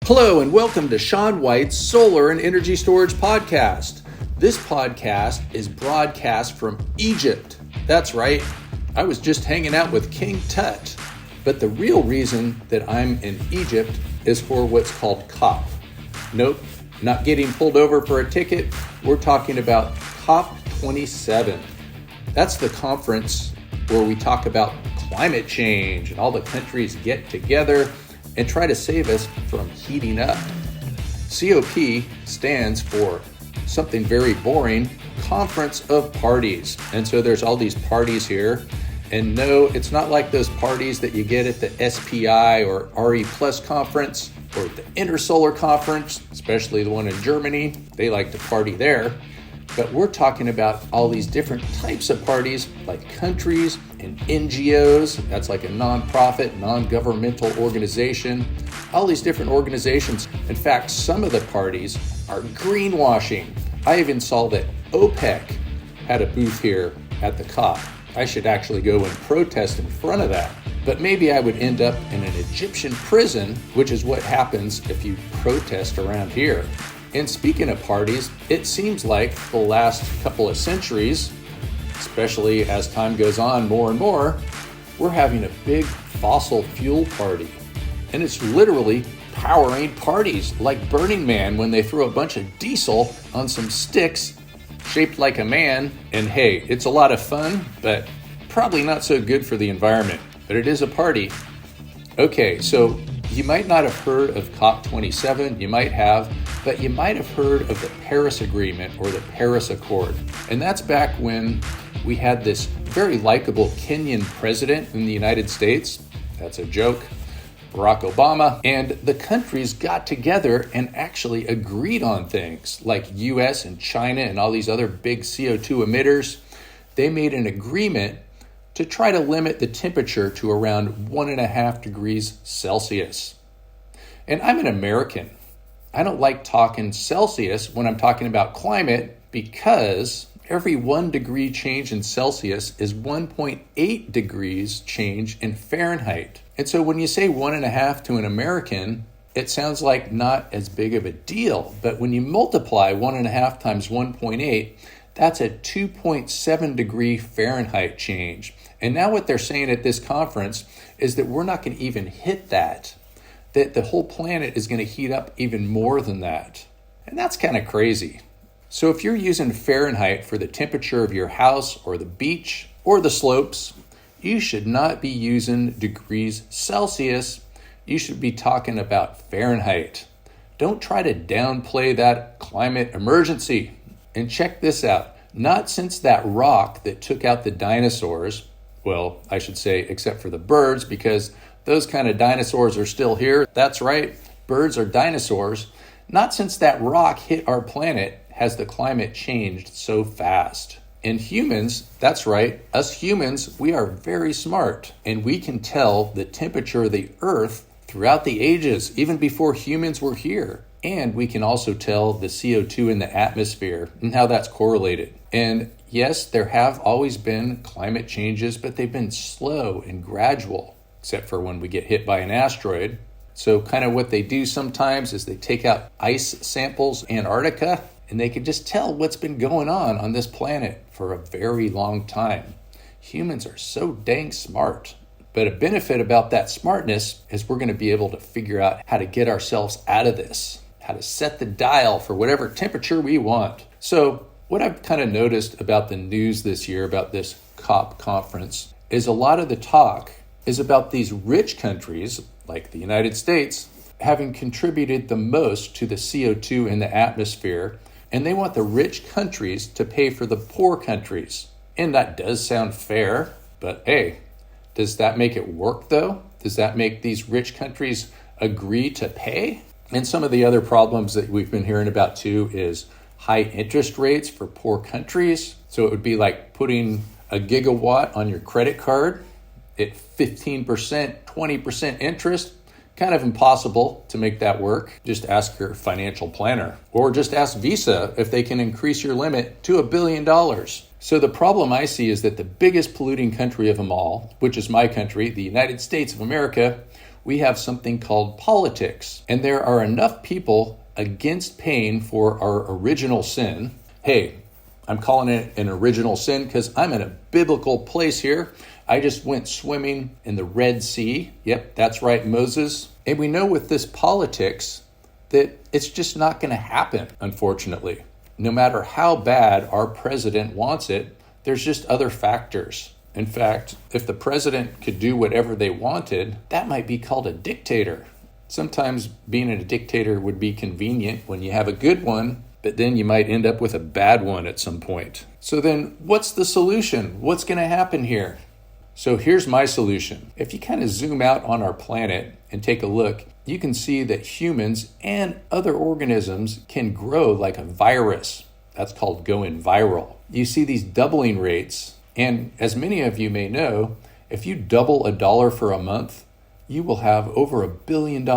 Hello and welcome to Sean White's Solar and Energy Storage Podcast. This podcast is broadcast from Egypt. That's right, I was just hanging out with King Tut. But the real reason that I'm in Egypt is for what's called COP. Nope, not getting pulled over for a ticket. We're talking about COP27. That's the conference where we talk about climate change and all the countries get together and try to save us from heating up. COP stands for something very boring, Conference of Parties. And so there's all these parties here. And no, it's not like those parties that you get at the SPI or RE Plus conference or the Intersolar conference, especially the one in Germany. They like to party there. But we're talking about all these different types of parties, like countries and NGOs. That's like a nonprofit, non-governmental organization. All these different organizations. In fact, some of the parties are greenwashing. I even saw that OPEC had a booth here at the COP. I should actually go and protest in front of that. But maybe I would end up in an Egyptian prison, which is what happens if you protest around here. And speaking of parties, it seems like the last couple of centuries, especially as time goes on more and more, we're having a big fossil fuel party. And it's literally powering parties like Burning Man when they throw a bunch of diesel on some sticks shaped like a man. And hey, it's a lot of fun, but probably not so good for the environment. But it is a party. Okay, so you might not have heard of COP27, you might have, but you might have heard of the Paris Agreement or the Paris Accord. And that's back when we had this very likable Kenyan President in the United States. That's a joke. Barack Obama. And the countries got together and actually agreed on things like US and China and all these other big CO2 emitters. They made an agreement to try to limit the temperature to around 1.5 degrees Celsius. And I'm an American. I don't like talking Celsius when I'm talking about climate because every 1 degree change in Celsius is 1.8 degrees change in Fahrenheit. And so when you say 1.5 to an American, it sounds like not as big of a deal. But when you multiply 1.5 times 1.8, that's a 2.7 degree Fahrenheit change. And now what they're saying at this conference is that we're not going to even hit that the whole planet is going to heat up even more than that. And that's kind of crazy. So if you're using Fahrenheit for the temperature of your house or the beach or the slopes, you should not be using degrees Celsius. You should be talking about Fahrenheit. Don't try to downplay that climate emergency. And check this out. Not since that rock that took out the dinosaurs, well, I should say except for the birds, because those kind of dinosaurs are still here. That's right, birds are dinosaurs. Not since that rock hit our planet has the climate changed so fast. And humans, that's right, us humans, we are very smart. And we can tell the temperature of the Earth throughout the ages, even before humans were here. And we can also tell the CO2 in the atmosphere and how that's correlated. And yes, there have always been climate changes, but they've been slow and gradual, except for when we get hit by an asteroid. So kind of what they do sometimes is they take out ice samples in Antarctica, and they can just tell what's been going on this planet for a very long time. Humans are so dang smart. But a benefit about that smartness is we're going to be able to figure out how to get ourselves out of this, how to set the dial for whatever temperature we want. So what I've kind of noticed about the news this year about this COP conference is a lot of the talk is about these rich countries like the United States having contributed the most to the CO2 in the atmosphere, and they want the rich countries to pay for the poor countries. And that does sound fair, but hey, does that make it work though? Does that make these rich countries agree to pay? And some of the other problems that we've been hearing about too is high interest rates for poor countries. So it would be like putting a gigawatt on your credit card at 15%, 20% interest. Kind of impossible to make that work. Just ask your financial planner or just ask Visa if they can increase your limit to $1 billion. So the problem I see is that the biggest polluting country of them all, which is my country, the United States of America, we have something called politics. And there are enough people against paying for our original sin. Hey, I'm calling it an original sin because I'm in a biblical place here. I just went swimming in the Red Sea. Yep, that's right, Moses. And we know with this politics that it's just not going to happen, unfortunately. No matter how bad our president wants it, there's just other factors. In fact, if the president could do whatever they wanted, that might be called a dictator. Sometimes being a dictator would be convenient when you have a good one, but then you might end up with a bad one at some point. So then what's the solution? What's going to happen here? So here's my solution. If you kind of zoom out on our planet and take a look, you can see that humans and other organisms can grow like a virus. That's called going viral. You see these doubling rates, and as many of you may know, if you double $1 for a month, you will have over $1 billion.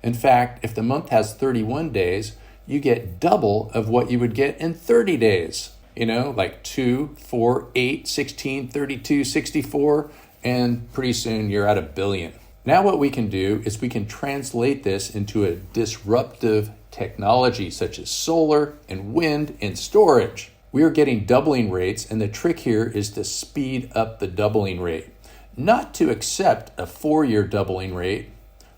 In fact, if the month has 31 days, you get double of what you would get in 30 days. Like 2, 4, 8, 16, 32, 64, and pretty soon you're at $1 billion. Now what we can do is we can translate this into a disruptive technology such as solar and wind and storage. We are getting doubling rates, and the trick here is to speed up the doubling rate. Not to accept a 4-year doubling rate.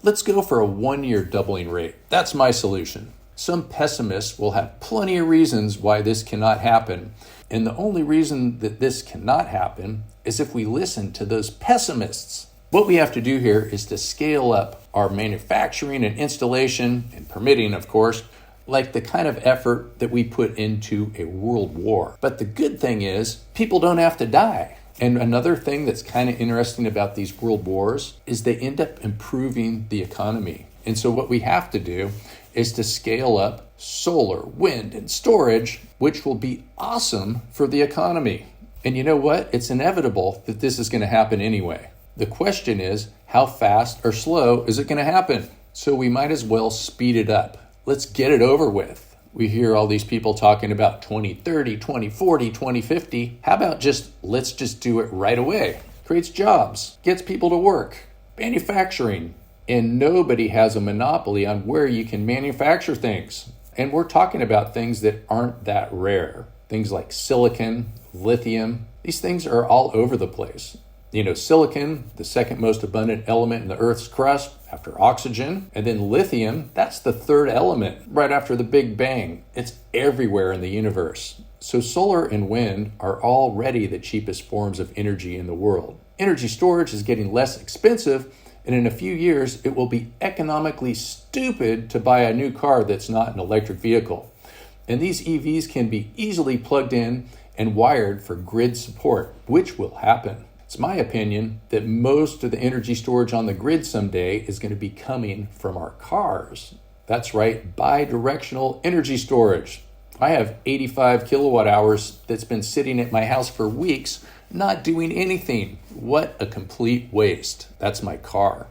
Let's go for a 1-year doubling rate. That's my solution. Some pessimists will have plenty of reasons why this cannot happen. And the only reason that this cannot happen is if we listen to those pessimists. What we have to do here is to scale up our manufacturing and installation and permitting, of course, like the kind of effort that we put into a world war. But the good thing is people don't have to die. And another thing that's kind of interesting about these world wars is they end up improving the economy. And so what we have to do is to scale up solar, wind, and storage, which will be awesome for the economy. And you know what? It's inevitable that this is going to happen anyway. The question is, how fast or slow is it going to happen? So we might as well speed it up. Let's get it over with. We hear all these people talking about 2030, 2040, 2050. How about let's just do it right away? Creates jobs, gets people to work, manufacturing, and nobody has a monopoly on where you can manufacture things. And we're talking about things that aren't that rare. Things like silicon, lithium, these things are all over the place. Silicon, the second most abundant element in the Earth's crust after oxygen, and then lithium, that's the third element right after the Big Bang. It's everywhere in the universe. So solar and wind are already the cheapest forms of energy in the world. Energy storage is getting less expensive, and in a few years, it will be economically stupid to buy a new car that's not an electric vehicle. And these EVs can be easily plugged in and wired for grid support, which will happen. It's my opinion that most of the energy storage on the grid someday is going to be coming from our cars. That's right, bi-directional energy storage. I have 85 kilowatt hours that's been sitting at my house for weeks, not doing anything. What a complete waste. That's my car.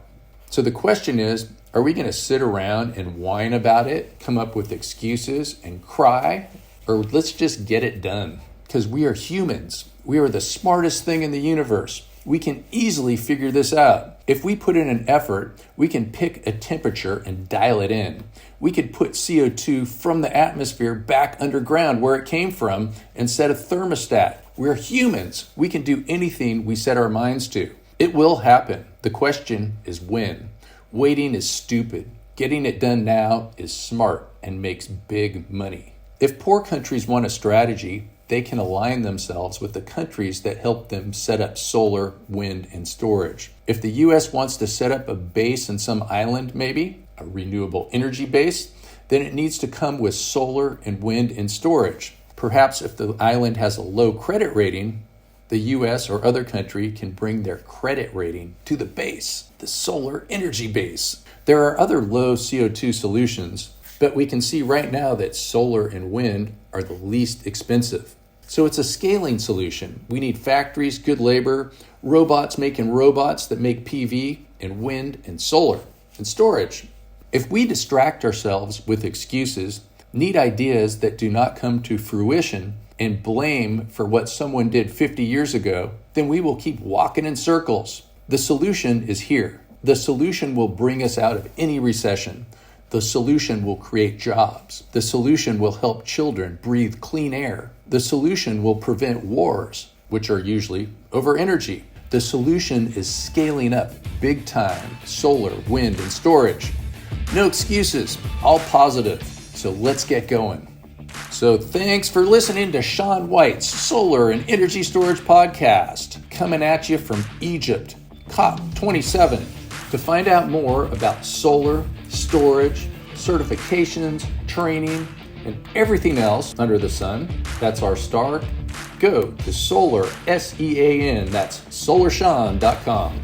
So the question is, are we going to sit around and whine about it, come up with excuses and cry, or let's just get it done? Because we are humans. We are the smartest thing in the universe. We can easily figure this out. If we put in an effort, we can pick a temperature and dial it in. We could put CO2 from the atmosphere back underground where it came from and set a thermostat. We're humans. We can do anything we set our minds to. It will happen. The question is when. Waiting is stupid. Getting it done now is smart and makes big money. If poor countries want a strategy, they can align themselves with the countries that help them set up solar, wind, and storage. If the U.S. wants to set up a base in some island, maybe, a renewable energy base, then it needs to come with solar and wind and storage. Perhaps if the island has a low credit rating, the U.S. or other country can bring their credit rating to the base, the solar energy base. There are other low CO2 solutions, but we can see right now that solar and wind are the least expensive. So it's a scaling solution. We need factories, good labor, robots making robots that make PV and wind and solar and storage. If we distract ourselves with excuses, neat ideas that do not come to fruition, and blame for what someone did 50 years ago, then we will keep walking in circles. The solution is here. The solution will bring us out of any recession. The solution will create jobs. The solution will help children breathe clean air. The solution will prevent wars, which are usually over energy. The solution is scaling up big time solar, wind, and storage. No excuses, all positive. So let's get going. So thanks for listening to Shaun White's Solar and Energy Storage Podcast, coming at you from Egypt, COP27. To find out more about solar, storage, certifications, training, and everything else under the sun, that's our star, go to Solar, SEAN, that's solarshaun.com.